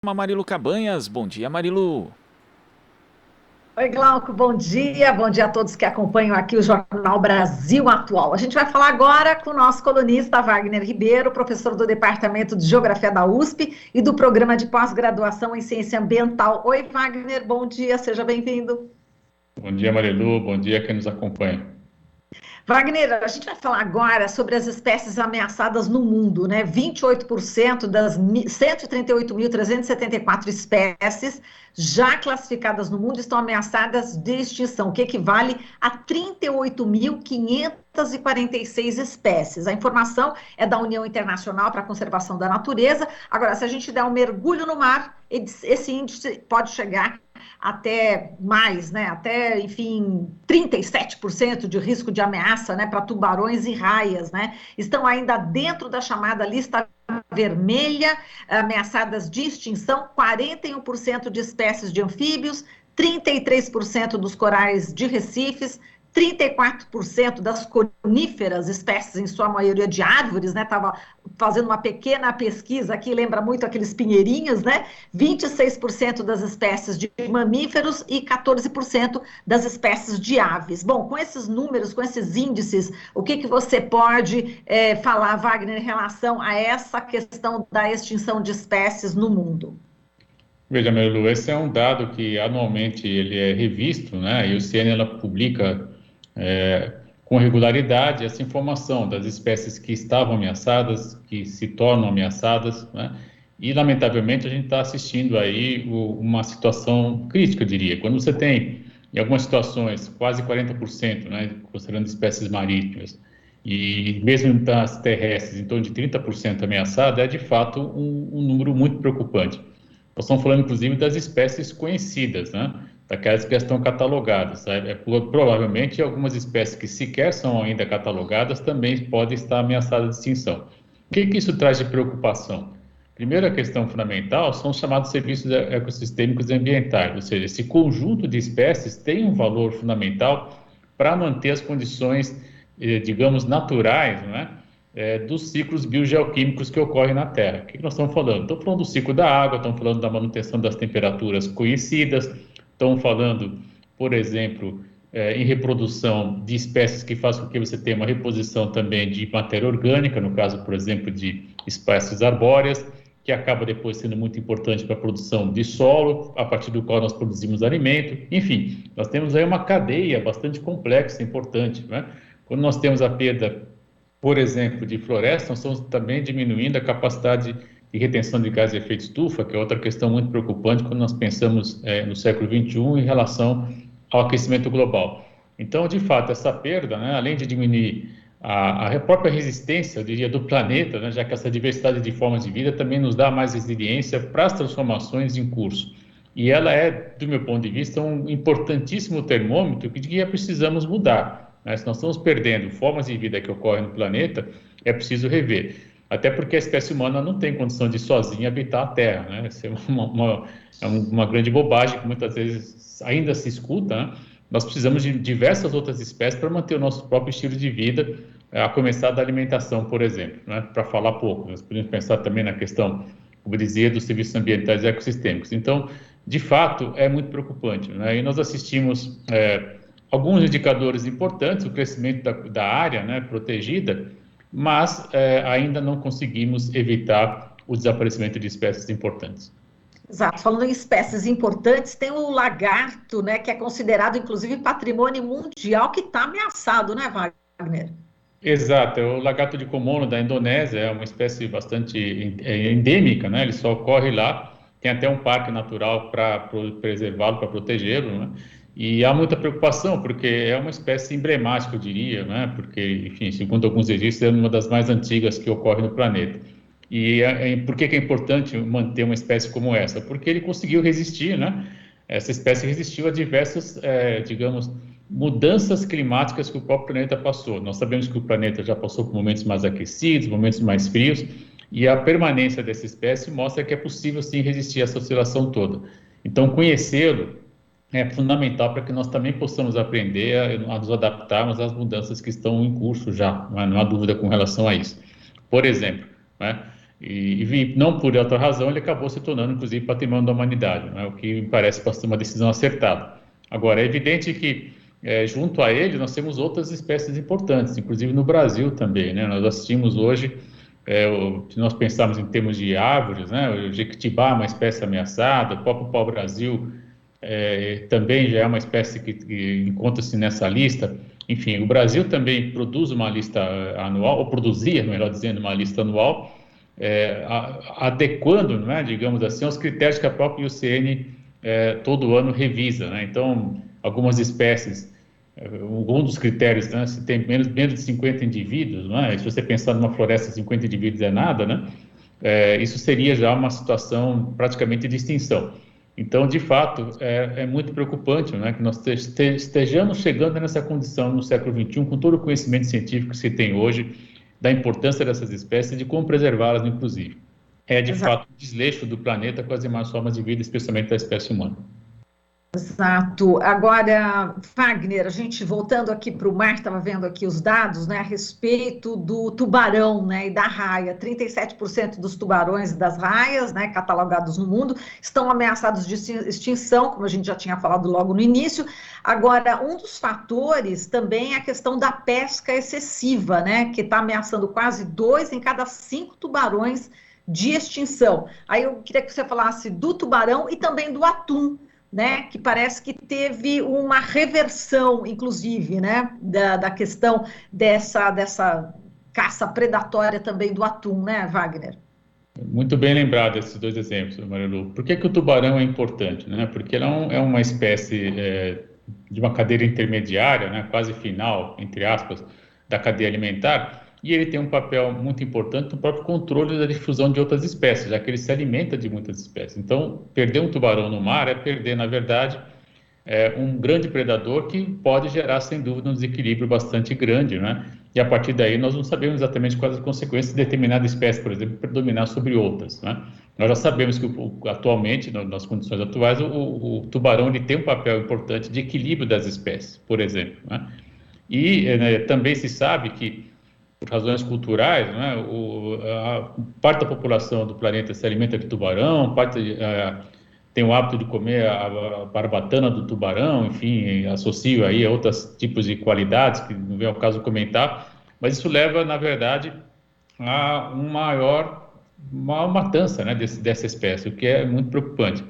Marilu Cabanhas. Bom dia, Marilu. Oi, Glauco, bom dia. Bom dia a todos que acompanham aqui o Jornal Brasil Atual. A gente vai falar agora com o nosso colunista Wagner Ribeiro, professor do Departamento de Geografia da USP e do Programa de Pós-Graduação em Ciência Ambiental. Oi, Wagner, bom dia, seja bem-vindo. Bom dia, Marilu. Bom dia quem nos acompanha. Wagner, a gente vai falar agora sobre as espécies ameaçadas no mundo, né? 28% das 138.374 espécies já classificadas no mundo estão ameaçadas de extinção, o que equivale a 38.546 espécies. A informação é da União Internacional para a Conservação da Natureza. Agora, se a gente der um mergulho no mar, esse índice pode chegar até mais, né? Até, enfim, 37% de risco de ameaça, né, para tubarões e raias, né? Estão ainda dentro da chamada lista vermelha, ameaçadas de extinção, 41% de espécies de anfíbios, 33% dos corais de recifes, 34% das coníferas, espécies em sua maioria de árvores, né? Estava fazendo uma pequena pesquisa aqui, lembra muito aqueles pinheirinhos, né? 26% das espécies de mamíferos e 14% das espécies de aves. Bom, com esses números, com esses índices, o que você pode falar, Wagner, em relação a essa questão da extinção de espécies no mundo? Veja, Marilu, esse é um dado que anualmente ele é revisto, né? E o CN ela publica com regularidade essa informação das espécies que estavam ameaçadas, que se tornam ameaçadas, né? E, lamentavelmente, a gente está assistindo aí uma situação crítica, eu diria. Quando você tem, em algumas situações, quase 40%, né, considerando espécies marítimas, e mesmo das terrestres, em torno de 30% ameaçadas, é de fato um número muito preocupante. Nós estamos falando, inclusive, das espécies conhecidas, né? Daquelas que já estão catalogadas. Provavelmente, algumas espécies que sequer são ainda catalogadas também podem estar ameaçadas de extinção. O que isso traz de preocupação? Primeira questão fundamental são os chamados serviços ecossistêmicos e ambientais, ou seja, esse conjunto de espécies tem um valor fundamental para manter as condições, digamos, naturais, né? Dos ciclos biogeoquímicos que ocorrem na Terra. O que nós estamos falando? Estamos falando do ciclo da água, estamos falando da manutenção das temperaturas conhecidas, estamos falando, por exemplo, em reprodução de espécies que fazem com que você tenha uma reposição também de matéria orgânica, no caso, por exemplo, de espécies arbóreas, que acaba depois sendo muito importante para a produção de solo, a partir do qual nós produzimos alimento. Enfim, nós temos aí uma cadeia bastante complexa, importante, né? Quando nós temos a perda, por exemplo, de floresta, nós estamos também diminuindo a capacidade de retenção de gases de efeito estufa, que é outra questão muito preocupante quando nós pensamos no século XXI em relação ao aquecimento global. Então, de fato, essa perda, né, além de diminuir a própria resistência, eu diria, do planeta, né, já que essa diversidade de formas de vida também nos dá mais resiliência para as transformações em curso. E ela é, do meu ponto de vista, um importantíssimo termômetro que precisamos mudar. Né? Se nós estamos perdendo formas de vida que ocorrem no planeta, é preciso rever. Até porque a espécie humana não tem condição de sozinha habitar a Terra. Né? Isso é uma grande bobagem que muitas vezes ainda se escuta. Né? Nós precisamos de diversas outras espécies para manter o nosso próprio estilo de vida, a começar da alimentação, por exemplo. Né? Para falar pouco, nós podemos pensar também na questão, como dizia, dos serviços ambientais e ecossistêmicos. Então, de fato, é muito preocupante. Né? E nós assistimos alguns indicadores importantes, o crescimento da área, né, protegida, mas ainda não conseguimos evitar o desaparecimento de espécies importantes. Exato, falando em espécies importantes, tem o lagarto, né, que é considerado, inclusive, patrimônio mundial, que está ameaçado, né, Wagner? Exato, é o lagarto de Komodo da Indonésia, é uma espécie bastante endêmica, né? Ele só ocorre lá, tem até um parque natural para preservá-lo, para protegê-lo, né? E há muita preocupação, porque é uma espécie emblemática, eu diria, né? Porque, enfim, segundo alguns registros, é uma das mais antigas que ocorre no planeta. E por que é importante manter uma espécie como essa? Porque ele conseguiu resistir, né? Essa espécie resistiu a diversas, digamos, mudanças climáticas que o próprio planeta passou. Nós sabemos que o planeta já passou por momentos mais aquecidos, momentos mais frios, e a permanência dessa espécie mostra que é possível sim resistir a essa oscilação toda. Então, conhecê-lo é fundamental para que nós também possamos aprender a nos adaptarmos às mudanças que estão em curso já, não há dúvida com relação a isso. Por exemplo, né, E não por outra razão, ele acabou se tornando, inclusive, patrimônio da humanidade, né? O que me parece uma decisão acertada. Agora, é evidente que, junto a ele, nós temos outras espécies importantes, inclusive no Brasil também, né? Nós assistimos hoje, se nós pensarmos em termos de árvores, né? O jequitibá é uma espécie ameaçada, o próprio pau-brasil também já é uma espécie que encontra-se nessa lista. Enfim, o Brasil também produz uma lista anual, ou produzia, melhor dizendo, uma lista anual, adequando, né, digamos assim, aos critérios que a própria IUCN todo ano revisa, né? Então, algumas espécies, um dos critérios, né, se tem menos de 50 indivíduos, né? Se você pensar numa floresta, 50 indivíduos é nada, né? Isso seria já uma situação praticamente de extinção. Então, de fato, é muito preocupante, né, que nós estejamos chegando nessa condição no século XXI, com todo o conhecimento científico que se tem hoje, da importância dessas espécies e de como preservá-las, inclusive. É, de fato, um desleixo do planeta com as demais formas de vida, especialmente da espécie humana. Exato. Agora, Wagner, a gente voltando aqui para o mar, estava vendo aqui os dados, né, a respeito do tubarão, né, e da raia. 37% dos tubarões das raias, né, catalogados no mundo, estão ameaçados de extinção, como a gente já tinha falado logo no início. Agora, um dos fatores também é a questão da pesca excessiva, né, que está ameaçando quase 2 em cada 5 tubarões de extinção. Aí eu queria que você falasse do tubarão e também do atum, né, que parece que teve uma reversão, inclusive, né, da questão dessa caça predatória também do atum, né, Wagner? Muito bem lembrado esses dois exemplos, Marilu. Por que o tubarão é importante, né? Porque ele é uma espécie de uma cadeia intermediária, né, quase final, entre aspas, da cadeia alimentar, e ele tem um papel muito importante no próprio controle da difusão de outras espécies, já que ele se alimenta de muitas espécies. Então, perder um tubarão no mar é perder, na verdade, um grande predador que pode gerar, sem dúvida, um desequilíbrio bastante grande, né? E a partir daí nós não sabemos exatamente quais as consequências de determinada espécie, por exemplo, predominar sobre outras, né? Nós já sabemos que atualmente, nas condições atuais, o tubarão ele tem um papel importante de equilíbrio das espécies, por exemplo, né? E também se sabe que, por razões culturais, né, parte da população do planeta se alimenta de tubarão, tem o hábito de comer a barbatana do tubarão, enfim, associo aí a outros tipos de qualidades, que não vem ao caso comentar, mas isso leva, na verdade, a uma matança, né, dessa espécie, o que é muito preocupante.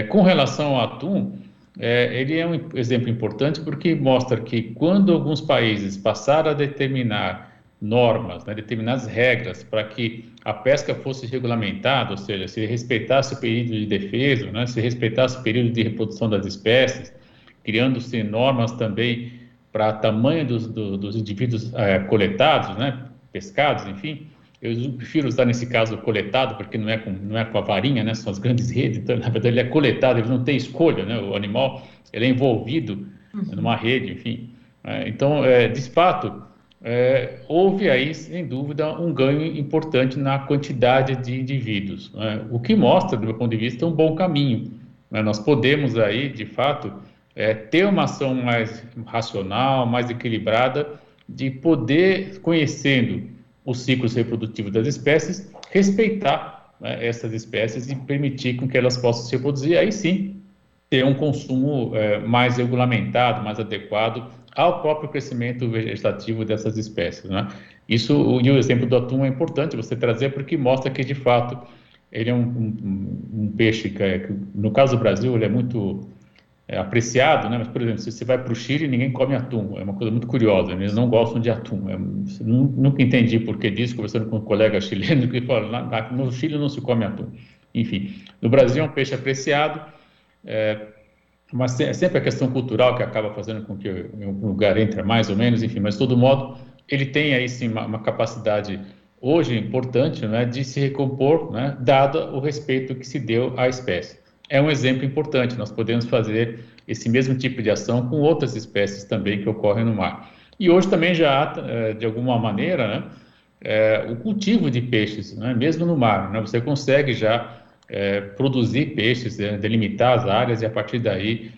Com relação ao atum, ele é um exemplo importante porque mostra que quando alguns países passaram a determinar normas, né, determinadas regras para que a pesca fosse regulamentada, ou seja, se respeitasse o período de defesa, né, se respeitasse o período de reprodução das espécies, criando-se normas também para tamanho dos indivíduos coletados, né, pescados, enfim. Eu prefiro usar nesse caso coletado, porque não é com a varinha, né, são as grandes redes, então, na verdade, ele é coletado, ele não tem escolha, né, o animal ele é envolvido numa rede, enfim. Então, de fato, houve aí, sem dúvida, um ganho importante na quantidade de indivíduos, né? O que mostra, do meu ponto de vista, um bom caminho, né? Nós podemos aí, de fato, ter uma ação mais racional, mais equilibrada, de poder, conhecendo os ciclos reprodutivos das espécies, respeitar, né, essas espécies e permitir com que elas possam se reproduzir, aí sim, ter um consumo mais regulamentado, mais adequado ao próprio crescimento vegetativo dessas espécies, né? Isso, e o exemplo do atum é importante você trazer porque mostra que, de fato, ele é um peixe que, no caso do Brasil, ele é muito apreciado, né? Mas, por exemplo, se você vai para o Chile, ninguém come atum, é uma coisa muito curiosa, eles não gostam de atum. Nunca entendi por que disso, conversando com um colega chileno, que fala, no Chile não se come atum. Enfim, no Brasil é um peixe apreciado, mas é sempre a questão cultural que acaba fazendo com que um lugar entre mais ou menos, enfim, mas de todo modo, ele tem aí sim uma capacidade hoje importante, né, de se recompor, né, dado o respeito que se deu à espécie. É um exemplo importante, nós podemos fazer esse mesmo tipo de ação com outras espécies também que ocorrem no mar. E hoje também já há, de alguma maneira, né, o cultivo de peixes, né, mesmo no mar, né, você consegue já produzir peixes, delimitar as áreas e a partir daí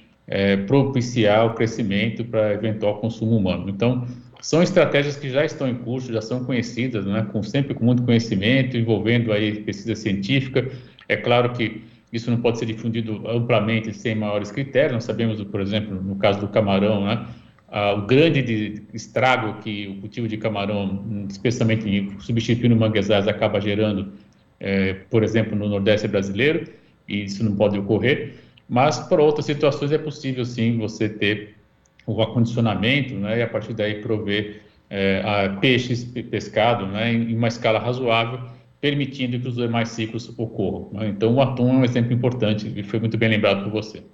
propiciar o crescimento para eventual consumo humano. Então, são estratégias que já estão em curso, já são conhecidas, né, sempre com muito conhecimento, envolvendo aí pesquisa científica. É claro que isso não pode ser difundido amplamente sem maiores critérios. Nós sabemos, por exemplo, no caso do camarão, né, o grande estrago que o cultivo de camarão, especialmente substituindo manguezais, acaba gerando, por exemplo, no Nordeste brasileiro, e isso não pode ocorrer. Mas para outras situações é possível sim você ter o acondicionamento, né, e a partir daí prover peixes pescado, né, em uma escala razoável, permitindo que os demais ciclos ocorram, né? Então o atum é um exemplo importante e foi muito bem lembrado por você.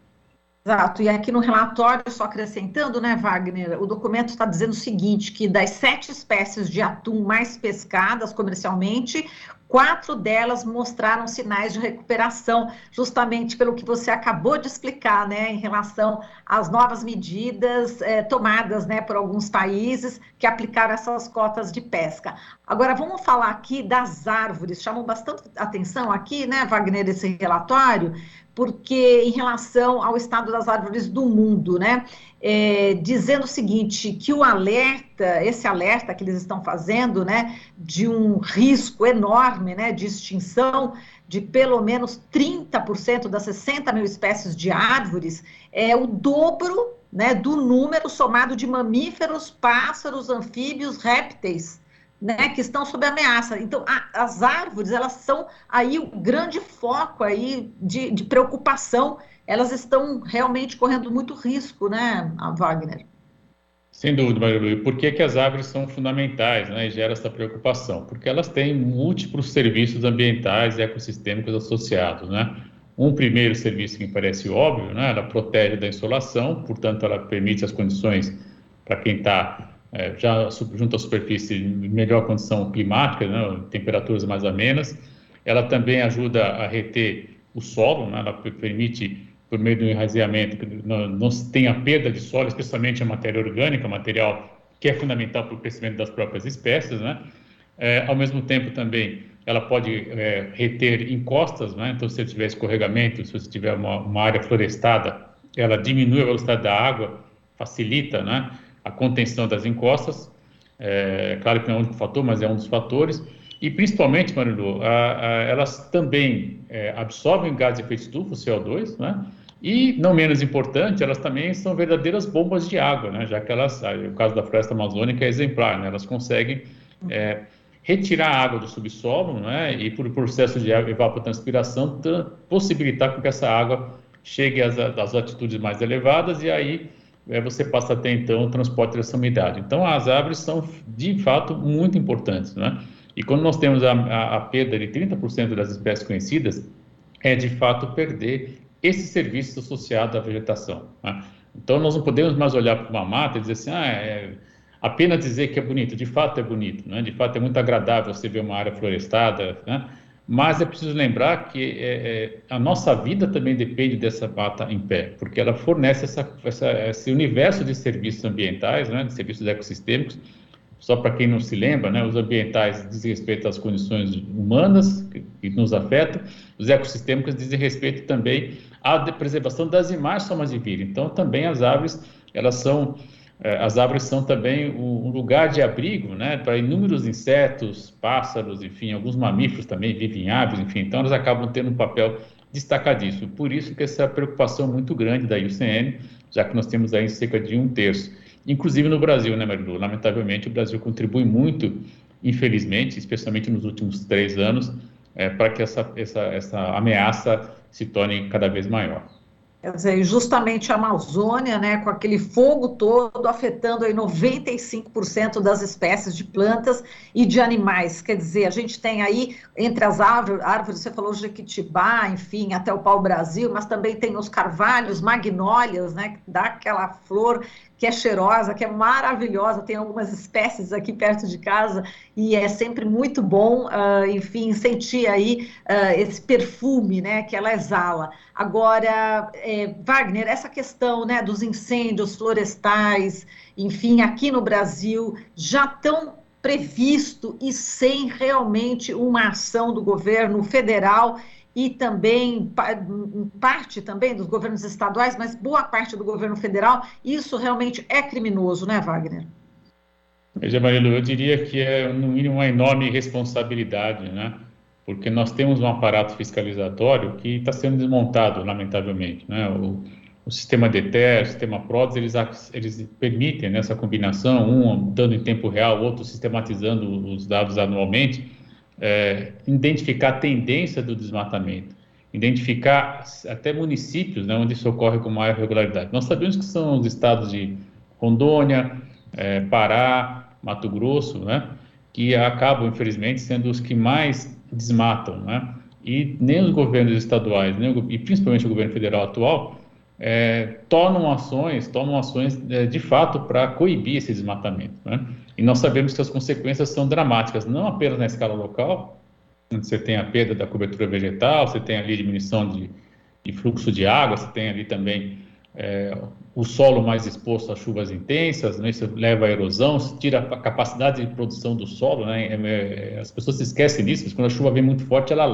Exato, e aqui no relatório, só acrescentando, né, Wagner, o documento está dizendo o seguinte, que das 7 espécies de atum mais pescadas comercialmente, 4 delas mostraram sinais de recuperação, justamente pelo que você acabou de explicar, né, em relação às novas medidas tomadas, né, por alguns países que aplicaram essas cotas de pesca. Agora, vamos falar aqui das árvores, chamam bastante atenção aqui, né, Wagner, esse relatório, porque em relação ao estado das árvores do mundo, né, dizendo o seguinte, que o alerta, esse alerta que eles estão fazendo, né, de um risco enorme, né, de extinção de pelo menos 30% das 60 mil espécies de árvores, é o dobro, né, do número somado de mamíferos, pássaros, anfíbios, répteis, né, que estão sob ameaça. Então, as árvores, elas são aí o grande foco aí de preocupação, elas estão realmente correndo muito risco, né, Wagner? Sem dúvida, Marilu. E por que que as árvores são fundamentais, né, e gera essa preocupação? Porque elas têm múltiplos serviços ambientais e ecossistêmicos associados, né? Um primeiro serviço que me parece óbvio, né, ela protege da insolação, portanto, ela permite as condições para quem está já junto à superfície, melhor condição climática, né, temperaturas mais amenas. Ela também ajuda a reter o solo, né, ela permite, por meio do enraizamento, que não tenha perda de solo, especialmente a matéria orgânica, material que é fundamental para o crescimento das próprias espécies, né? Ao mesmo tempo também ela pode reter encostas, né? Então, se você tiver escorregamento, se você tiver uma área florestada, ela diminui a velocidade da água, facilita, né, a contenção das encostas. Claro que não é o único fator, mas é um dos fatores. E principalmente, Marilu, elas também absorvem gás de efeito estufa, o CO2, né? E, não menos importante, elas também são verdadeiras bombas de água, né? Já que elas, o caso da floresta amazônica é exemplar, né? Elas conseguem retirar a água do subsolo, né? E por processo de evapotranspiração, possibilitar com que essa água chegue às altitudes mais elevadas e aí você passa a ter, então, o transporte dessa umidade. Então, as árvores são, de fato, muito importantes, né? E quando nós temos a perda de 30% das espécies conhecidas, é, de fato, perder esse serviço associado à vegetação, né? Então, nós não podemos mais olhar para uma mata e dizer assim, apenas dizer que é bonito. De fato é bonito, né? De fato é muito agradável você ver uma área florestada, né? Mas é preciso lembrar que a nossa vida também depende dessa mata em pé, porque ela fornece esse universo de serviços ambientais, né, de serviços ecossistêmicos. Só para quem não se lembra, né, os ambientais dizem respeito às condições humanas que nos afetam, os ecossistêmicos dizem respeito também à preservação das demais formas de vida. Então, também as árvores são também um lugar de abrigo, né, para inúmeros insetos, pássaros, enfim, alguns mamíferos também vivem em aves, enfim, então elas acabam tendo um papel destacadíssimo. Por isso que essa preocupação muito grande da IUCN, já que nós temos aí cerca de 1/3, inclusive no Brasil, né, Marilu? Lamentavelmente, o Brasil contribui muito, infelizmente, especialmente nos últimos 3 anos, para que essa ameaça se torne cada vez maior. Quer dizer, justamente a Amazônia, né, com aquele fogo todo afetando aí 95% das espécies de plantas e de animais. Quer dizer, a gente tem aí, entre as árvores, você falou jequitibá, enfim, até o pau-brasil, mas também tem os carvalhos, magnólias, né, que dá aquela flor que é cheirosa, que é maravilhosa, tem algumas espécies aqui perto de casa e é sempre muito bom, enfim, sentir aí esse perfume, né, que ela exala. Agora, Wagner, essa questão, né, dos incêndios florestais, enfim, aqui no Brasil, já estão previsto e sem realmente uma ação do governo federal e também, parte também dos governos estaduais, mas boa parte do governo federal, isso realmente é criminoso, né, Wagner? Veja, Marilu, eu diria que é, no mínimo, uma enorme responsabilidade, né? Porque nós temos um aparato fiscalizatório que está sendo desmontado, lamentavelmente, né? O sistema DETER, o sistema PRODES, eles permitem, né, essa combinação, um dando em tempo real, outro sistematizando os dados anualmente, identificar a tendência do desmatamento, identificar até municípios, né, onde isso ocorre com maior regularidade. Nós sabemos que são os estados de Rondônia, Pará, Mato Grosso, né, que acabam, infelizmente, sendo os que mais desmatam, né? E nem os governos estaduais, e principalmente o governo federal atual, tomam ações de fato para coibir esse desmatamento, né? E nós sabemos que as consequências são dramáticas, não apenas na escala local, onde você tem a perda da cobertura vegetal, você tem ali diminuição de fluxo de água, você tem ali também o solo mais exposto a chuvas intensas, né? Isso leva à erosão, tira a capacidade de produção do solo, né? As pessoas se esquecem disso, mas quando a chuva vem muito forte, ela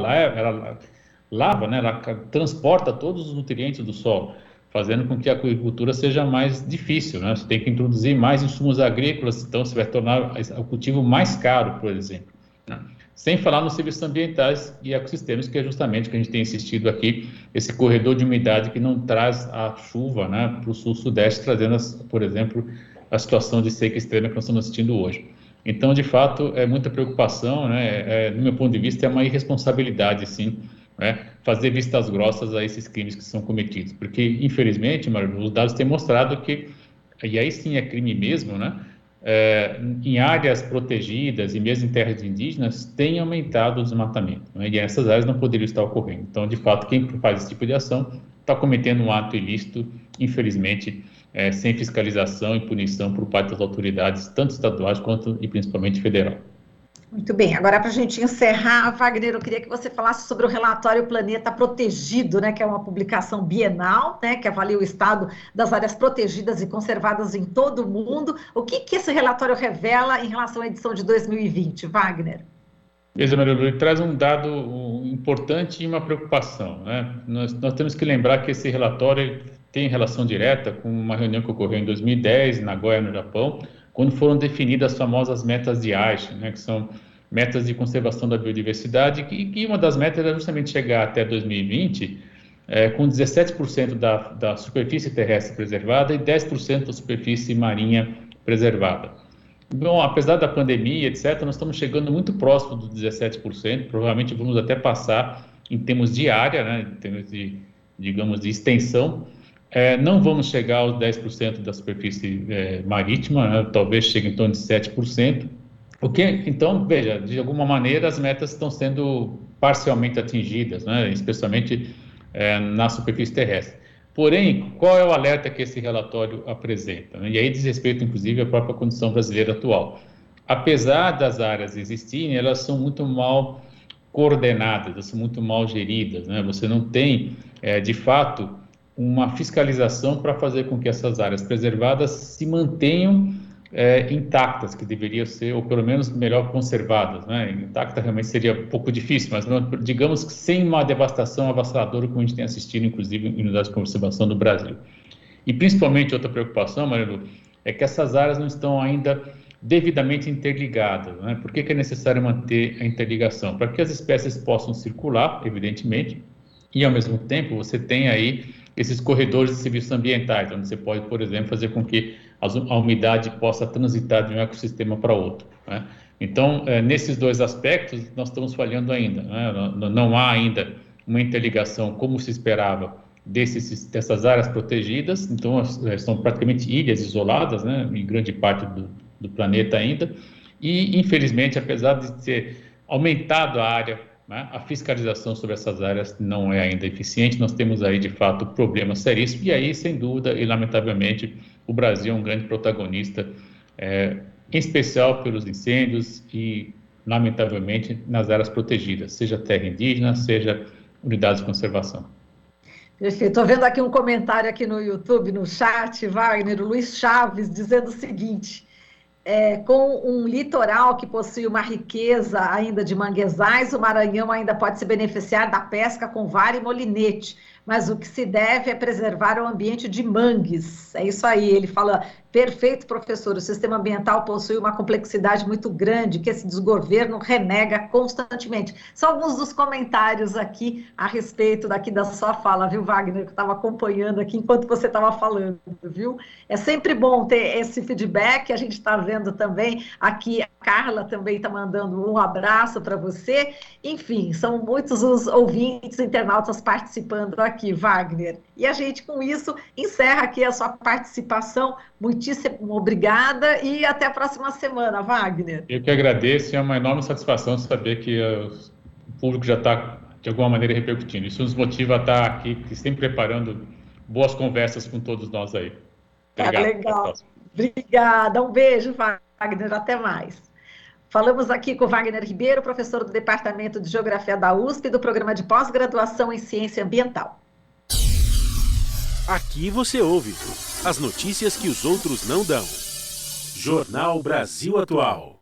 lava, né? Ela transporta todos os nutrientes do solo, fazendo com que a agricultura seja mais difícil, né? Você tem que introduzir mais insumos agrícolas, então você vai tornar o cultivo mais caro, por exemplo, né? Sem falar nos serviços ambientais e ecossistemas, que é justamente o que a gente tem insistido aqui, esse corredor de umidade que não traz a chuva, né, para o sul-sudeste, trazendo, por exemplo, a situação de seca extrema que nós estamos assistindo hoje. Então, de fato, é muita preocupação, né, do meu ponto de vista, é uma irresponsabilidade, sim, né, fazer vistas grossas a esses crimes que são cometidos, porque, infelizmente, Mario, os dados têm mostrado que, e aí sim é crime mesmo, né, em áreas protegidas e mesmo em terras indígenas, tem aumentado o desmatamento, né? E essas áreas não poderiam estar ocorrendo. Então, de fato, quem faz esse tipo de ação está cometendo um ato ilícito, infelizmente, sem fiscalização e punição por parte das autoridades, tanto estaduais quanto e principalmente federal. Muito bem, agora para a gente encerrar, Wagner, eu queria que você falasse sobre o relatório Planeta Protegido, né, que é uma publicação bienal, né, que avalia o estado das áreas protegidas e conservadas em todo o mundo. O que esse relatório revela em relação à edição de 2020, Wagner? Veja, Maria Lu, ele traz um dado importante e uma preocupação, né? Nós temos que lembrar que esse relatório tem relação direta com uma reunião que ocorreu em 2010, em Nagoya, no Japão, quando foram definidas as famosas metas de Aichi, né, que são metas de conservação da biodiversidade, que uma das metas era justamente chegar até 2020 com 17% da superfície terrestre preservada e 10% da superfície marinha preservada. Bom, apesar da pandemia, etc., nós estamos chegando muito próximo dos 17%, provavelmente vamos até passar em termos de área, né, em termos de, digamos, de extensão. Não vamos chegar aos 10% da superfície marítima, né, talvez chegue em torno de 7%. Então, veja, de alguma maneira as metas estão sendo parcialmente atingidas, né, especialmente na superfície terrestre. Porém, qual é o alerta que esse relatório apresenta, né? E aí diz respeito, inclusive, à própria condição brasileira atual. Apesar das áreas existirem, elas são muito mal coordenadas, elas são muito mal geridas, né? Você não tem, de fato, uma fiscalização para fazer com que essas áreas preservadas se mantenham intactas, que deveriam ser, ou pelo menos melhor conservadas, né? Intacta realmente seria um pouco difícil, mas digamos que sem uma devastação avassaladora, como a gente tem assistido, inclusive, em unidades de conservação do Brasil. E principalmente outra preocupação, Marilu, é que essas áreas não estão ainda devidamente interligadas, né? Por que é necessário manter a interligação? Para que as espécies possam circular, evidentemente, e ao mesmo tempo você tem aí esses corredores de serviços ambientais, onde você pode, por exemplo, fazer com que a umidade possa transitar de um ecossistema para outro, né? Então, nesses dois aspectos, nós estamos falhando ainda, né? Não há ainda uma interligação como se esperava dessas áreas protegidas, então são praticamente ilhas isoladas, né, em grande parte do planeta ainda, e infelizmente, apesar de ter aumentado a área, né, a fiscalização sobre essas áreas não é ainda eficiente. Nós temos aí, de fato, problemas seríssimos, e aí, sem dúvida e lamentavelmente, o Brasil é um grande protagonista, em especial pelos incêndios e, lamentavelmente, nas áreas protegidas, seja terra indígena, seja unidades de conservação. Perfeito. Estou vendo aqui um comentário aqui no YouTube, no chat, Wagner, o Luiz Chaves, dizendo o seguinte: com um litoral que possui uma riqueza ainda de manguezais, o Maranhão ainda pode se beneficiar da pesca com vara e molinete, mas o que se deve é preservar o ambiente de mangues. É isso aí, ele fala Perfeito, professor. O sistema ambiental possui uma complexidade muito grande que esse desgoverno renega constantemente. São alguns dos comentários aqui a respeito daqui da sua fala, viu, Wagner? Que eu estava acompanhando aqui enquanto você estava falando, viu? É sempre bom ter esse feedback. A gente está vendo também aqui, a Carla também está mandando um abraço para você. Enfim, são muitos os ouvintes, internautas participando aqui, Wagner. E a gente, com isso, encerra aqui a sua participação. Muitíssimo obrigada e até a próxima semana, Wagner. Eu que agradeço, é uma enorme satisfação saber que o público já está, de alguma maneira, repercutindo. Isso nos motiva a estar aqui, sempre preparando boas conversas com todos nós aí. Obrigado. Legal. Obrigada. Um beijo, Wagner. Até mais. Falamos aqui com Wagner Ribeiro, professor do Departamento de Geografia da USP, do Programa de Pós-Graduação em Ciência Ambiental. Aqui você ouve as notícias que os outros não dão. Jornal Brasil Atual.